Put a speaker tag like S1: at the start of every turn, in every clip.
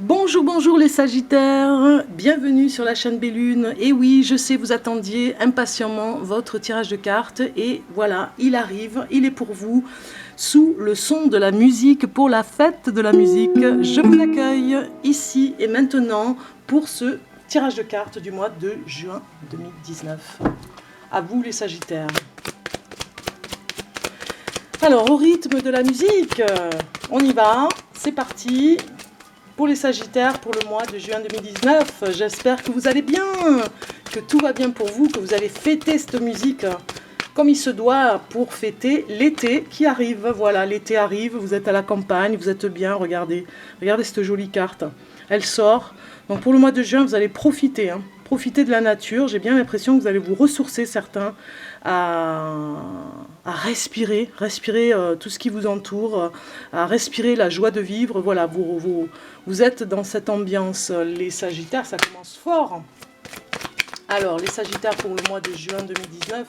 S1: Bonjour, bonjour les Sagittaires, bienvenue sur la chaîne Bellune. Et oui, je sais, vous attendiez impatiemment votre tirage de cartes et voilà, il arrive, il est pour vous, sous le son de la musique pour la fête de la musique. Je vous accueille ici et maintenant pour ce tirage de cartes du mois de juin 2019. À vous les Sagittaires. Alors, au rythme de la musique, on y va, c'est parti. Pour les Sagittaires, pour le mois de juin 2019, j'espère que vous allez bien, que tout va bien pour vous, que vous allez fêter cette musique comme il se doit pour fêter l'été qui arrive. Voilà, l'été arrive, vous êtes à la campagne, vous êtes bien, regardez cette jolie carte, elle sort. Donc pour le mois de juin, vous allez profiter, profiter de la nature. J'ai bien l'impression que vous allez vous ressourcer, certains, à respirer tout ce qui vous entoure, à respirer la joie de vivre. Voilà, vous êtes dans cette ambiance. Les Sagittaires, ça commence fort. Alors, les Sagittaires pour le mois de juin 2019.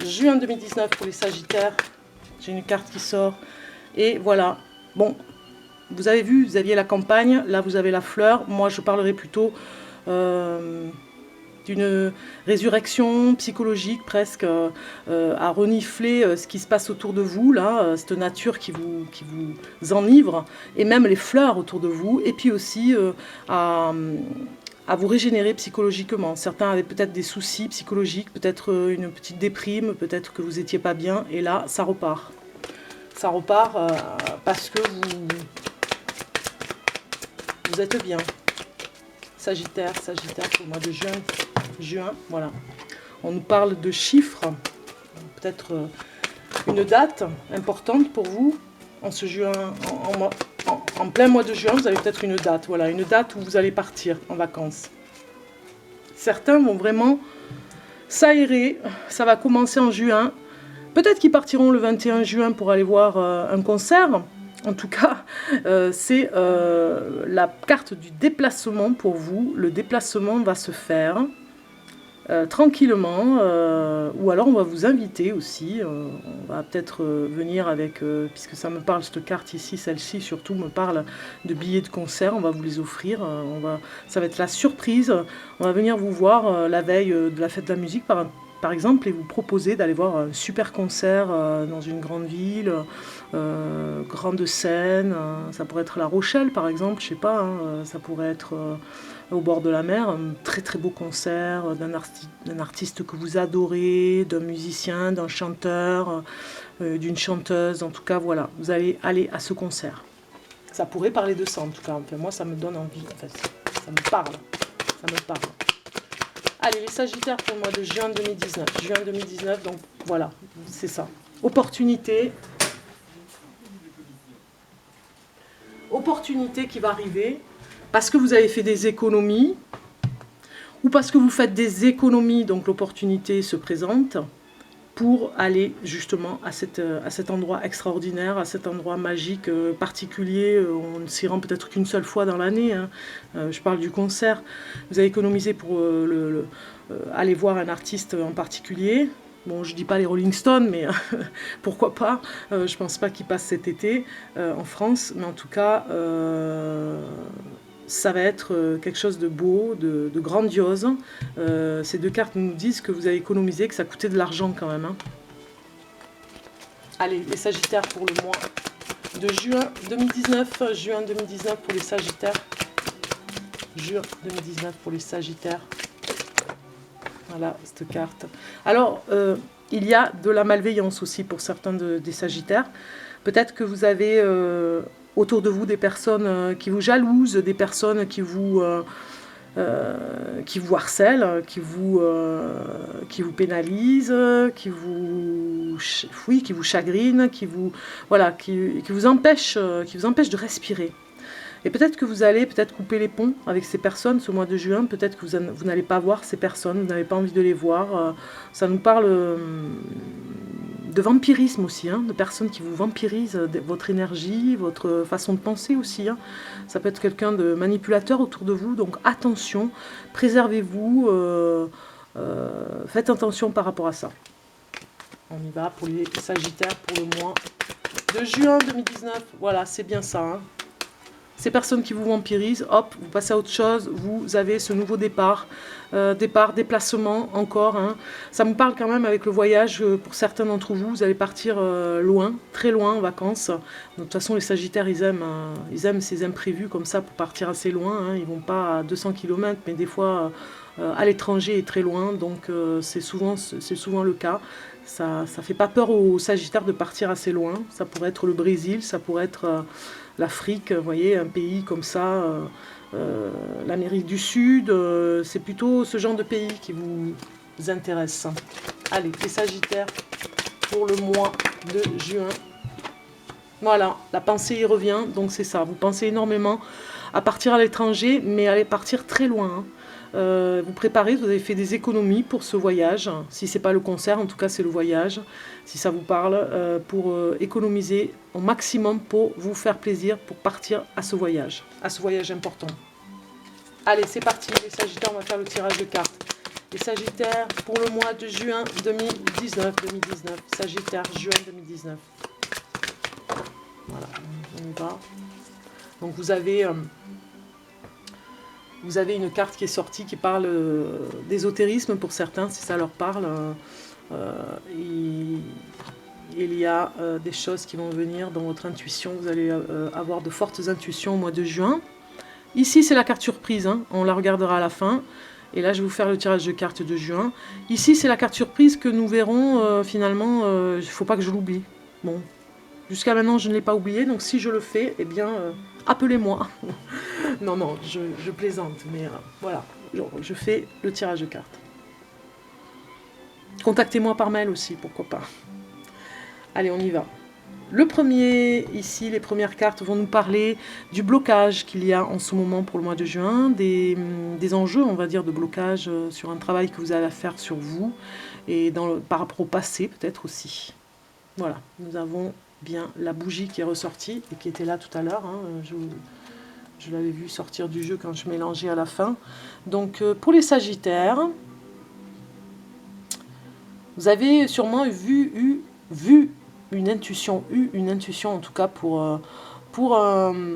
S1: Juin 2019 pour les Sagittaires. J'ai une carte qui sort. Et voilà. Bon, vous avez vu, vous aviez la campagne. Là, vous avez la fleur. Moi, je parlerai plutôt d'une résurrection psychologique presque, à renifler ce qui se passe autour de vous, là, cette nature qui vous enivre, et même les fleurs autour de vous, et puis aussi à vous régénérer psychologiquement. Certains avaient peut-être des soucis psychologiques, peut-être une petite déprime, peut-être que vous n'étiez pas bien, et là, ça repart. Ça repart parce que vous êtes bien. Sagittaire pour le mois de juin, voilà. On nous parle de chiffres, peut-être une date importante pour vous. En ce juin, en plein mois de juin, vous avez peut-être une date, voilà, une date où vous allez partir en vacances. Certains vont vraiment s'aérer, ça va commencer en juin. Peut-être qu'ils partiront le 21 juin pour aller voir un concert. En tout cas, c'est la carte du déplacement pour vous. Le déplacement va se faire tranquillement, ou alors on va vous inviter aussi. On va peut-être venir avec, puisque ça me parle, cette carte ici, celle-ci surtout me parle de billets de concert. On va vous les offrir. Ça va être la surprise. On va venir vous voir la veille de la fête de la musique par exemple, et vous proposer d'aller voir un super concert dans une grande ville, grande scène. Ça pourrait être La Rochelle, par exemple, je sais pas, ça pourrait être au bord de la mer, un très très beau concert d'un artiste que vous adorez, d'un musicien, d'un chanteur, d'une chanteuse. En tout cas, voilà, vous allez aller à ce concert. Ça pourrait parler de ça, en tout cas. Enfin, moi, ça me donne envie, en fait. Ça me parle. Ça me parle. Allez, les Sagittaires pour le mois de juin 2019. Juin 2019, donc voilà, c'est ça. Opportunité. Opportunité qui va arriver parce que vous avez fait des économies ou parce que vous faites des économies, donc l'opportunité se présente pour aller justement à cet endroit extraordinaire, à cet endroit magique, particulier. On ne s'y rend peut-être qu'une seule fois dans l'année. Je parle du concert. Vous avez économisé pour aller voir un artiste en particulier. Bon, je dis pas les Rolling Stones, mais pourquoi pas. Je pense pas qu'ils passent cet été en France, mais en tout cas, ça va être quelque chose de beau, de grandiose. Ces deux cartes nous disent que vous avez économisé, que ça coûtait de l'argent quand même. Allez, les Sagittaires pour le mois de juin 2019. Juin 2019 pour les Sagittaires. Juin 2019 pour les Sagittaires. Voilà, cette carte. Alors, il y a de la malveillance aussi pour certains des Sagittaires. Peut-être que vous avez autour de vous des personnes qui vous jalousent, des personnes qui vous harcèlent, qui vous pénalisent, qui vous chagrinent, qui vous empêchent de respirer. Et peut-être que vous allez couper les ponts avec ces personnes ce mois de juin. Peut-être que vous n'allez pas voir ces personnes, vous n'avez pas envie de les voir. Ça nous parle de vampirisme aussi, de personnes qui vous vampirisent votre énergie, votre façon de penser aussi. Ça peut être quelqu'un de manipulateur autour de vous, donc attention, préservez-vous, faites attention par rapport à ça. On y va pour les Sagittaires pour le mois de juin 2019. Voilà, c'est bien ça. Ces personnes qui vous vampirisent, hop, vous passez à autre chose, vous avez ce nouveau départ, déplacement encore. Hein. Ça me parle quand même avec le voyage, pour certains d'entre vous, vous allez partir loin, très loin en vacances. Donc, de toute façon, les Sagittaires, ils aiment ces imprévus comme ça pour partir assez loin. Hein. Ils ne vont pas à 200 km, mais des fois à l'étranger et très loin. Donc c'est souvent le cas. Ça ne fait pas peur aux Sagittaires de partir assez loin. Ça pourrait être le Brésil, ça pourrait être l'Afrique, vous voyez, un pays comme ça, l'Amérique du Sud. C'est plutôt ce genre de pays qui vous intéresse. Allez, les Sagittaires pour le mois de juin. Voilà, la pensée y revient, donc c'est ça. Vous pensez énormément à partir à l'étranger, mais allez partir très loin. Hein. Vous préparez, vous avez fait des économies pour ce voyage. Si ce n'est pas le concert, en tout cas c'est le voyage, si ça vous parle, pour économiser au maximum pour vous faire plaisir, pour partir à ce voyage important. Allez, c'est parti, les Sagittaires, on va faire le tirage de cartes. Les Sagittaires pour le mois de juin 2019. Sagittaire, juin 2019. Voilà, on y va. Donc vous avez une carte qui est sortie qui parle d'ésotérisme pour certains, si ça leur parle. Il y a des choses qui vont venir dans votre intuition. Vous allez avoir de fortes intuitions au mois de juin. Ici, c'est la carte surprise. Hein. On la regardera à la fin. Et là, je vais vous faire le tirage de cartes de juin. Ici, c'est la carte surprise que nous verrons finalement. Il ne faut pas que je l'oublie. Bon. Jusqu'à maintenant, je ne l'ai pas oublié, donc si je le fais, eh bien, appelez-moi. non, je plaisante, mais voilà, je fais le tirage de cartes. Contactez-moi par mail aussi, pourquoi pas. Allez, on y va. Le premier, ici, les premières cartes vont nous parler du blocage qu'il y a en ce moment pour le mois de juin, des enjeux, on va dire, de blocage sur un travail que vous avez à faire sur vous, et par rapport au passé, peut-être aussi. Voilà, nous avons bien la bougie qui est ressortie et qui était là tout à l'heure. Hein, je l'avais vu sortir du jeu quand je mélangeais à la fin. Donc pour les Sagittaires, vous avez sûrement eu une intuition en tout cas pour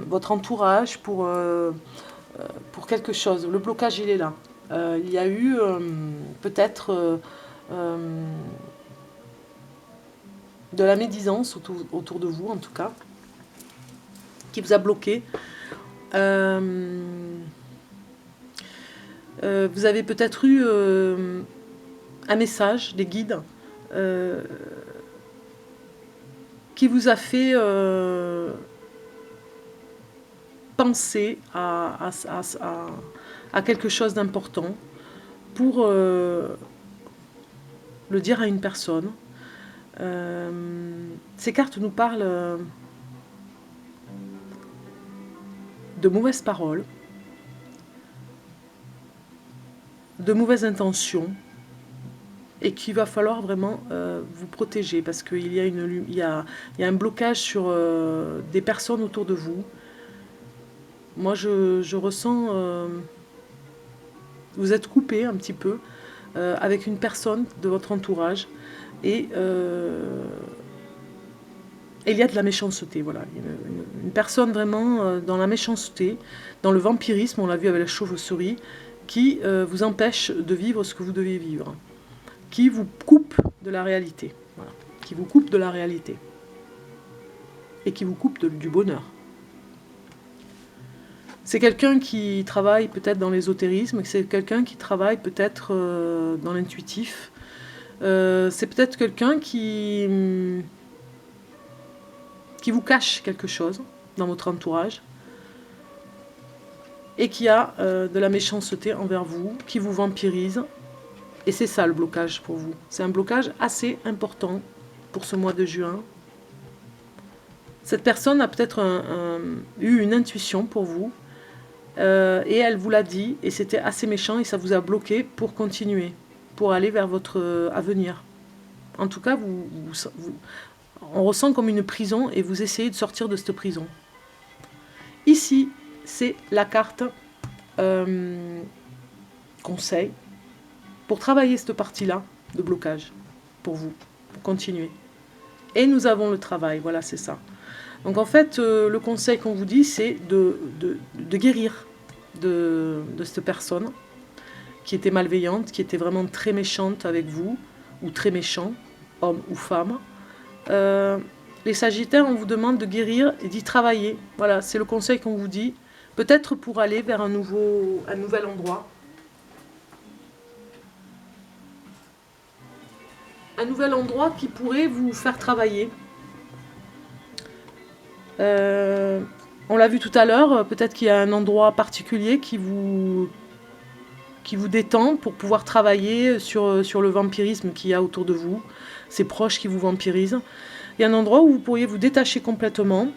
S1: votre entourage, pour quelque chose. Le blocage, il est là. Il y a eu peut-être de la médisance autour de vous, en tout cas, qui vous a bloqué. Vous avez peut-être eu un message des guides qui vous a fait penser à quelque chose d'important pour le dire à une personne. Ces cartes nous parlent de mauvaises paroles, de mauvaises intentions, et qu'il va falloir vraiment vous protéger, parce qu'il y a un blocage sur des personnes autour de vous. Moi, je ressens... vous êtes coupé un petit peu avec une personne de votre entourage, et il y a de la méchanceté, voilà. Une personne vraiment dans la méchanceté, dans le vampirisme, on l'a vu avec la chauve-souris, qui vous empêche de vivre ce que vous devez vivre, qui vous coupe de la réalité, voilà. Qui vous coupe de la réalité, et qui vous coupe du bonheur. C'est quelqu'un qui travaille peut-être dans l'ésotérisme, c'est quelqu'un qui travaille peut-être dans l'intuitif, c'est peut-être quelqu'un qui vous cache quelque chose dans votre entourage et qui a de la méchanceté envers vous, qui vous vampirise. Et c'est ça le blocage pour vous. C'est un blocage assez important pour ce mois de juin. Cette personne a peut-être eu une intuition pour vous et elle vous l'a dit et c'était assez méchant et ça vous a bloqué pour continuer, pour aller vers votre avenir. En tout cas, on ressent comme une prison et vous essayez de sortir de cette prison. Ici, c'est la carte conseil pour travailler cette partie-là de blocage pour vous, pour continuer. Et nous avons le travail, voilà, c'est ça. Donc en fait, le conseil qu'on vous dit, c'est de guérir de cette personne qui était malveillante, qui était vraiment très méchante avec vous, ou très méchant, homme ou femme. Les Sagittaires, on vous demande de guérir et d'y travailler. Voilà, c'est le conseil qu'on vous dit. Peut-être pour aller vers un nouvel endroit. Un nouvel endroit qui pourrait vous faire travailler. On l'a vu tout à l'heure, peut-être qu'il y a un endroit particulier qui vous détend pour pouvoir travailler sur le vampirisme qu'il y a autour de vous, ces proches qui vous vampirisent. Il y a un endroit où vous pourriez vous détacher complètement,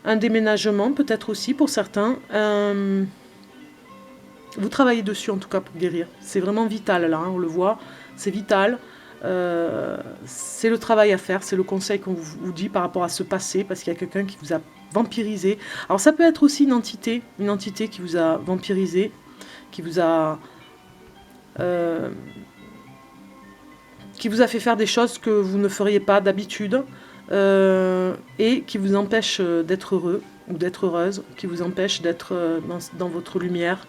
S1: un déménagement peut-être aussi pour certains. Vous travaillez dessus en tout cas pour guérir. C'est vraiment vital là, on le voit, c'est vital. C'est le travail à faire, c'est le conseil qu'on vous dit par rapport à ce passé, parce qu'il y a quelqu'un qui vous a vampirisé. Alors ça peut être aussi une entité qui vous a vampirisé, qui vous a fait faire des choses que vous ne feriez pas d'habitude, et qui vous empêche d'être heureux ou d'être heureuse, qui vous empêche d'être dans votre lumière.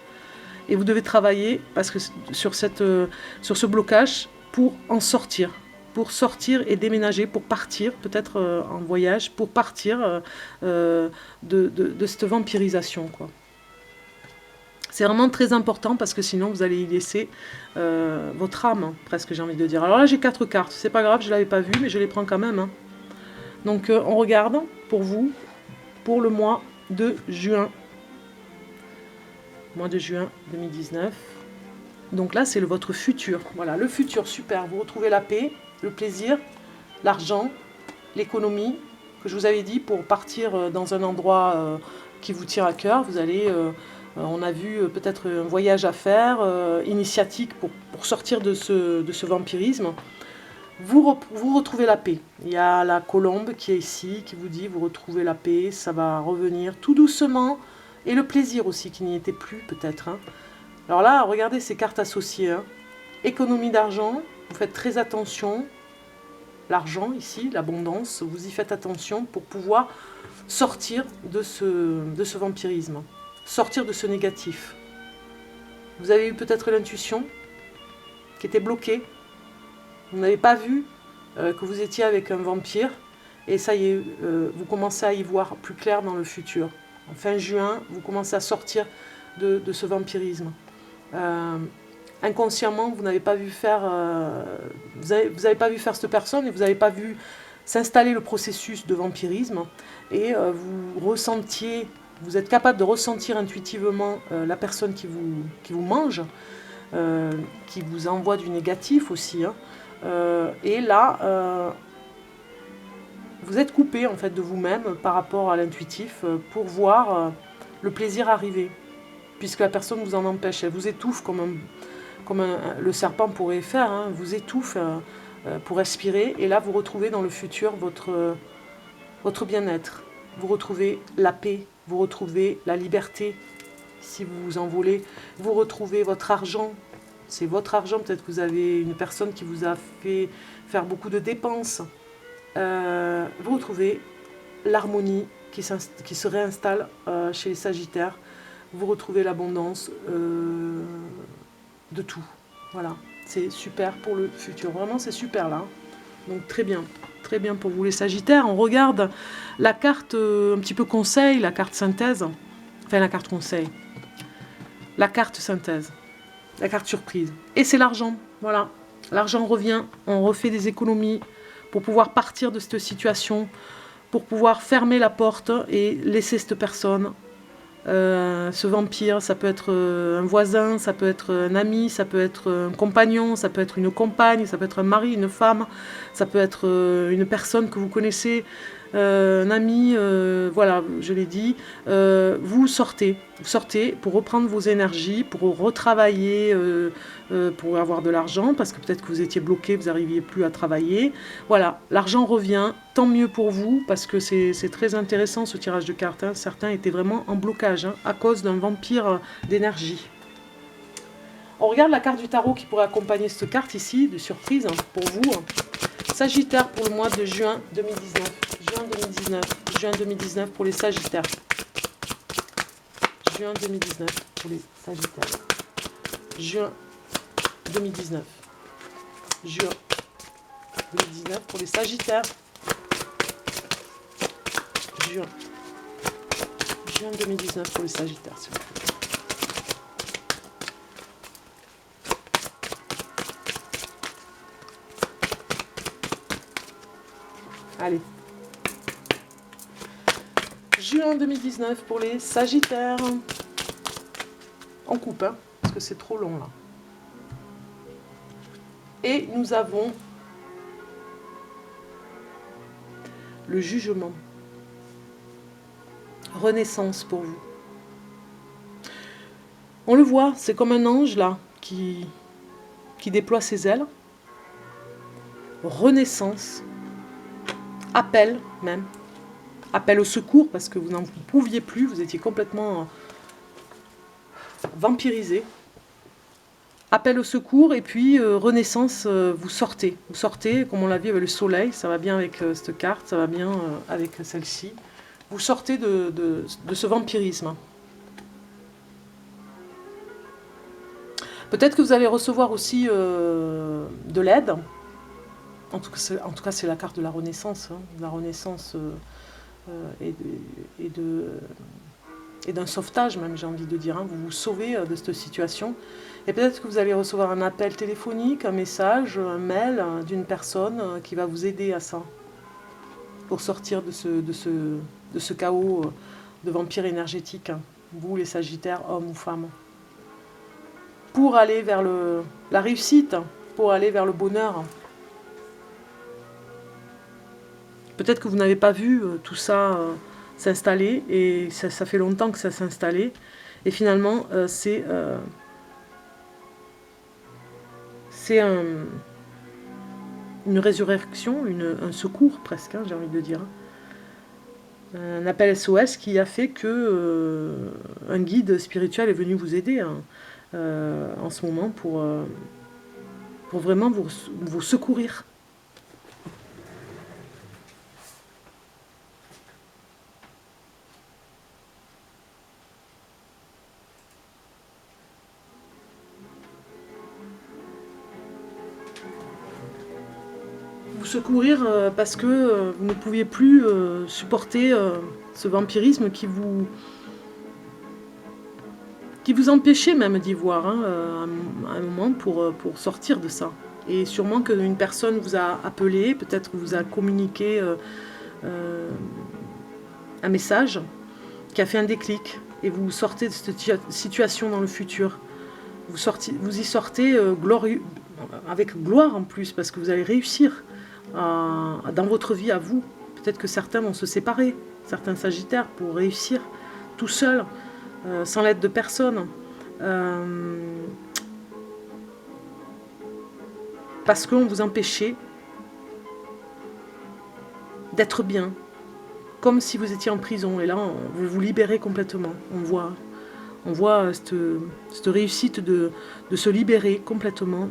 S1: Et vous devez travailler parce que sur ce blocage pour en sortir. Pour sortir et déménager, pour partir, peut-être en voyage, pour partir de cette vampirisation, quoi. C'est vraiment très important parce que sinon vous allez y laisser votre âme, presque j'ai envie de dire. Alors là j'ai 4 cartes, c'est pas grave, je ne l'avais pas vu, mais je les prends quand même. Hein. Donc on regarde pour vous, pour le mois de juin. Mois de juin 2019. Donc là c'est votre futur. Voilà, le futur, super. Vous retrouvez la paix, le plaisir, l'argent, l'économie, que je vous avais dit, pour partir dans un endroit qui vous tient à cœur. Vous allez... on a vu peut-être un voyage à faire, initiatique pour sortir de ce vampirisme. Vous retrouvez la paix. Il y a la colombe qui est ici, qui vous dit vous retrouvez la paix, ça va revenir tout doucement. Et le plaisir aussi, qui n'y était plus peut-être. Hein. Alors là, regardez ces cartes associées. Hein. Économie d'argent, vous faites très attention. L'argent ici, l'abondance, vous y faites attention pour pouvoir sortir de ce vampirisme. Sortir de ce négatif. Vous avez eu peut-être l'intuition qui était bloquée. Vous n'avez pas vu que vous étiez avec un vampire. Et ça y est, vous commencez à y voir plus clair dans le futur. En fin juin, vous commencez à sortir de ce vampirisme. Inconsciemment, vous n'avez pas vu faire... vous avez pas vu faire cette personne et vous n'avez pas vu s'installer le processus de vampirisme. Et vous ressentiez... Vous êtes capable de ressentir intuitivement la personne qui vous mange, qui vous envoie du négatif aussi. Hein. Et là, vous êtes coupé en fait de vous-même par rapport à l'intuitif pour voir le plaisir arriver. Puisque la personne vous en empêche, elle vous étouffe comme le serpent pourrait faire, hein, vous étouffe pour respirer. Et là, vous retrouvez dans le futur votre bien-être. Vous retrouvez la paix. Vous retrouvez la liberté, si vous vous envolez. Vous retrouvez votre argent. C'est votre argent. Peut-être que vous avez une personne qui vous a fait faire beaucoup de dépenses. Vous retrouvez l'harmonie qui se réinstalle chez les Sagittaires. Vous retrouvez l'abondance de tout. Voilà. C'est super pour le futur. Vraiment, c'est super là. Donc très bien. Très bien pour vous les Sagittaires. On regarde la carte un petit peu conseil, la carte synthèse. Enfin, la carte conseil. La carte synthèse. La carte surprise. Et c'est l'argent. Voilà. L'argent revient. On refait des économies pour pouvoir partir de cette situation, pour pouvoir fermer la porte et laisser cette personne, ce vampire. Ça peut être un voisin, ça peut être un ami, ça peut être un compagnon, ça peut être une compagne, ça peut être un mari, une femme, ça peut être une personne que vous connaissez, un ami, voilà, je l'ai dit. Vous sortez pour reprendre vos énergies, pour retravailler, pour avoir de l'argent, parce que peut-être que vous étiez bloqué, vous n'arriviez plus à travailler. Voilà, l'argent revient, tant mieux pour vous, parce que c'est très intéressant ce tirage de cartes. Hein. Certains étaient vraiment en blocage, hein, à cause d'un vampire d'énergie. On regarde la carte du tarot qui pourrait accompagner cette carte ici, de surprise, hein, pour vous. Sagittaire pour le mois de juin 2019. Juin 2019 pour les Sagittaires. Juin 2019 pour les Sagittaires. Juin 2019. Juin 2019 pour les Sagittaires. Juin 2019 pour les Sagittaires, s'il vous plaît. Allez. Juin 2019 pour les Sagittaires. On coupe, hein, parce que c'est trop long là. Et nous avons le jugement. Renaissance pour vous. On le voit, c'est comme un ange là qui déploie ses ailes. Renaissance. Appel même. Appel au secours parce que vous n'en pouviez plus, vous étiez complètement vampirisé. Appel au secours et puis renaissance, vous sortez. Vous sortez, comme on l'a vu avec le soleil, ça va bien avec cette carte, ça va bien avec celle-ci. Vous sortez de ce vampirisme. Peut-être que vous allez recevoir aussi de l'aide. En tout cas, c'est la carte de la renaissance. Hein, la renaissance et d'un sauvetage, même, j'ai envie de dire. Hein, vous vous sauvez de cette situation. Et peut-être que vous allez recevoir un appel téléphonique, un message, un mail d'une personne qui va vous aider à ça. Pour sortir de ce chaos de vampire énergétique. Hein, vous, les Sagittaires, hommes ou femmes. Pour aller vers la réussite, pour aller vers le bonheur. Peut-être que vous n'avez pas vu tout ça s'installer, et ça fait longtemps que ça s'est installé. Et finalement, c'est une résurrection, un secours presque, hein, j'ai envie de dire. Un appel SOS qui a fait que un guide spirituel est venu vous aider hein, en ce moment pour vraiment vous secourir. Vous secourir parce que vous ne pouviez plus supporter ce vampirisme qui vous empêchait même d'y voir hein, à un moment pour sortir de ça. Et sûrement qu'une personne vous a appelé, peut-être vous a communiqué un message qui a fait un déclic et vous sortez de cette situation dans le futur. Vous y sortez glorieux, avec gloire en plus, parce que vous allez réussir dans votre vie à vous. Peut-être que certains vont se séparer, certains Sagittaires, pour réussir tout seul, sans l'aide de personne. Parce qu'on vous empêchait d'être bien, comme si vous étiez en prison. Et là, vous vous libérez complètement. On voit cette réussite de se libérer complètement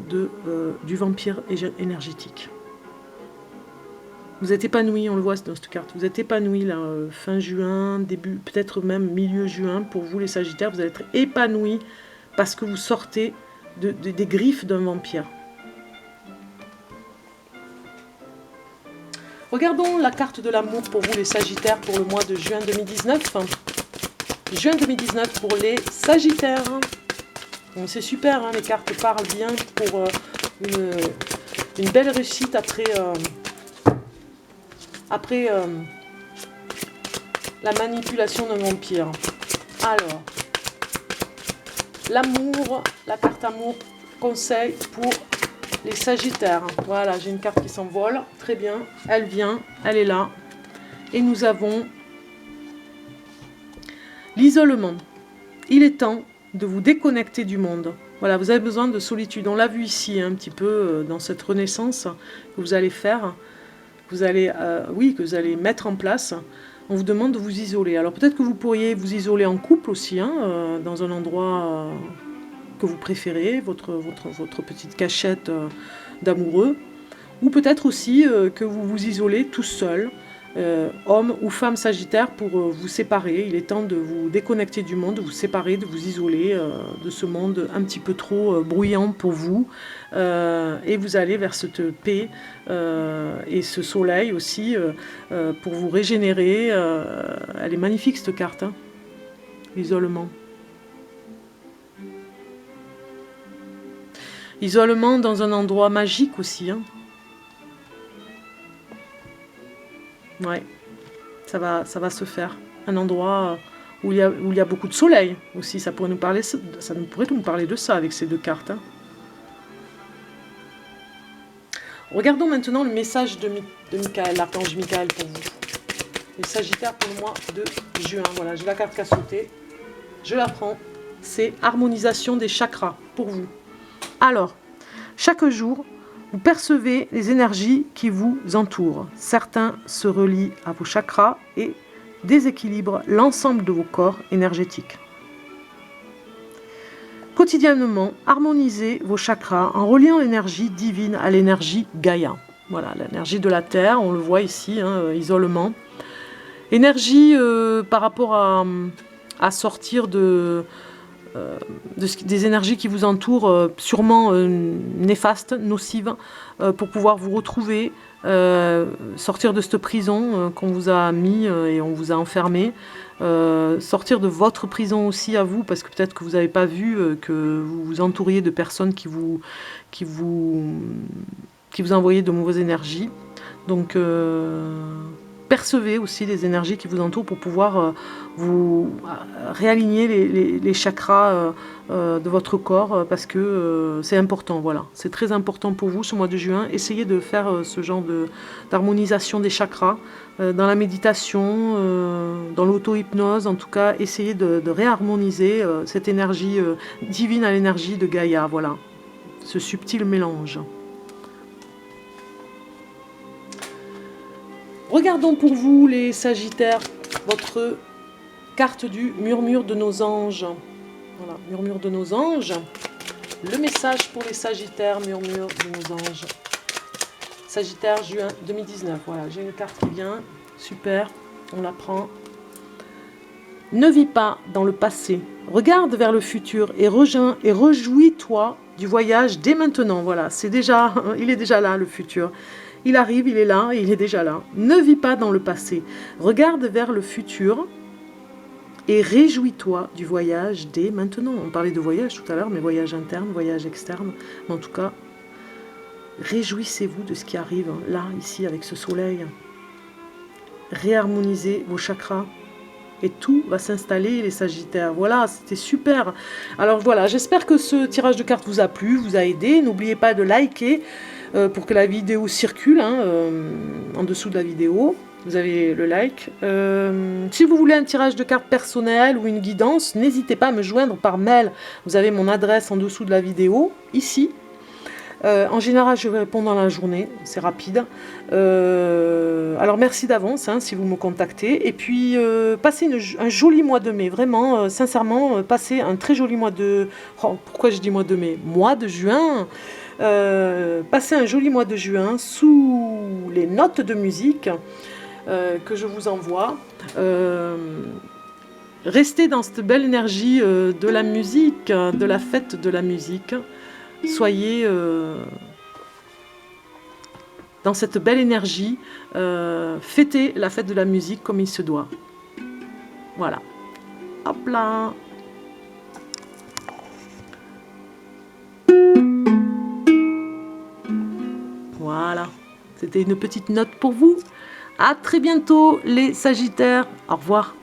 S1: du vampire énergétique. Vous êtes épanoui, on le voit dans cette carte, vous êtes épanoui là, fin juin, début, peut-être même milieu juin, pour vous les Sagittaires, vous allez être épanoui parce que vous sortez des griffes d'un vampire. Regardons la carte de l'amour pour vous les Sagittaires pour le mois de juin 2019. Juin 2019 pour les Sagittaires. C'est super, hein, les cartes parlent bien pour une belle réussite après la manipulation d'un vampire. Alors, l'amour, la carte amour, conseil pour les Sagittaires. Voilà, j'ai une carte qui s'envole, très bien, elle vient, elle est là. Et nous avons l'isolement. Il est temps de vous déconnecter du monde. Voilà, vous avez besoin de solitude. On l'a vu ici un petit peu dans cette renaissance que vous allez faire. Que vous allez mettre en place. On vous demande de vous isoler. Alors peut-être que vous pourriez vous isoler en couple aussi, hein, dans un endroit que vous préférez, votre petite cachette d'amoureux. Ou peut-être aussi que vous vous isolez tout seul, homme ou femme Sagittaire, pour vous séparer. Il est temps de vous déconnecter du monde, de vous séparer, de vous isoler de ce monde un petit peu trop bruyant pour vous. Et vous allez vers cette paix et ce soleil aussi pour vous régénérer. Elle est magnifique cette carte, hein. L'isolement. Isolement dans un endroit magique aussi, hein. Ouais, ça va se faire. Un endroit où il y a beaucoup de soleil aussi. Ça pourrait nous parler de ça avec ces deux cartes, hein. Regardons maintenant le message de Michael, l'archange Michael pour vous. Les Sagittaires pour le mois de juin. Voilà, j'ai la carte qui a sauté. Je la prends. C'est harmonisation des chakras pour vous. Alors, chaque jour, vous percevez les énergies qui vous entourent. Certains se relient à vos chakras et déséquilibrent l'ensemble de vos corps énergétiques. Quotidiennement, harmonisez vos chakras en reliant l'énergie divine à l'énergie Gaïa. Voilà, l'énergie de la Terre, on le voit ici, hein, isolement. Énergie par rapport à sortir des énergies qui vous entourent, sûrement néfastes, nocives, pour pouvoir vous retrouver, sortir de cette prison qu'on vous a mis et on vous a enfermé, sortir de votre prison aussi à vous, parce que peut-être que vous n'avez pas vu que vous vous entouriez de personnes qui vous envoyaient de mauvaises énergies. Donc percevez aussi les énergies qui vous entourent pour pouvoir vous réaligner les chakras de votre corps, parce que c'est important, voilà. C'est très important pour vous ce mois de juin. Essayez de faire ce genre d'harmonisation des chakras dans la méditation, dans l'auto-hypnose. En tout cas, essayez de réharmoniser cette énergie divine à l'énergie de Gaïa, voilà. Ce subtil mélange. Regardons pour vous, les Sagittaires, votre carte du murmure de nos anges. Voilà, murmure de nos anges. Le message pour les Sagittaires, murmure de nos anges. Sagittaire, juin 2019. Voilà, j'ai une carte qui vient. Super, on la prend. Ne vis pas dans le passé. Regarde vers le futur et réjouis-toi du voyage dès maintenant. Voilà, il est déjà là, le futur. Il arrive, il est là, et il est déjà là. Ne vis pas dans le passé. Regarde vers le futur et réjouis-toi du voyage dès maintenant. On parlait de voyage tout à l'heure, mais voyage interne, voyage externe. Mais en tout cas, réjouissez-vous de ce qui arrive là, ici, avec ce soleil. Réharmonisez vos chakras. Et tout va s'installer, les Sagittaires. Voilà, c'était super. Alors voilà, j'espère que ce tirage de cartes vous a plu, vous a aidé. N'oubliez pas de liker pour que la vidéo circule, hein, en dessous de la vidéo. Vous avez le like. Si vous voulez un tirage de cartes personnel ou une guidance, n'hésitez pas à me joindre par mail. Vous avez mon adresse en dessous de la vidéo, ici. En général, je vais répondre dans la journée, c'est rapide. Alors merci d'avance hein, si vous me contactez. Et puis, passez un joli mois de mai, vraiment, sincèrement, passez un très joli mois de... Oh, pourquoi je dis mois de mai? Mois de juin. Passez un joli mois de juin sous les notes de musique que je vous envoie. Restez dans cette belle énergie de la musique, de la fête de la musique. Soyez dans cette belle énergie, fêtez la fête de la musique comme il se doit. Voilà. Hop là. Voilà. C'était une petite note pour vous. À très bientôt les Sagittaires. Au revoir.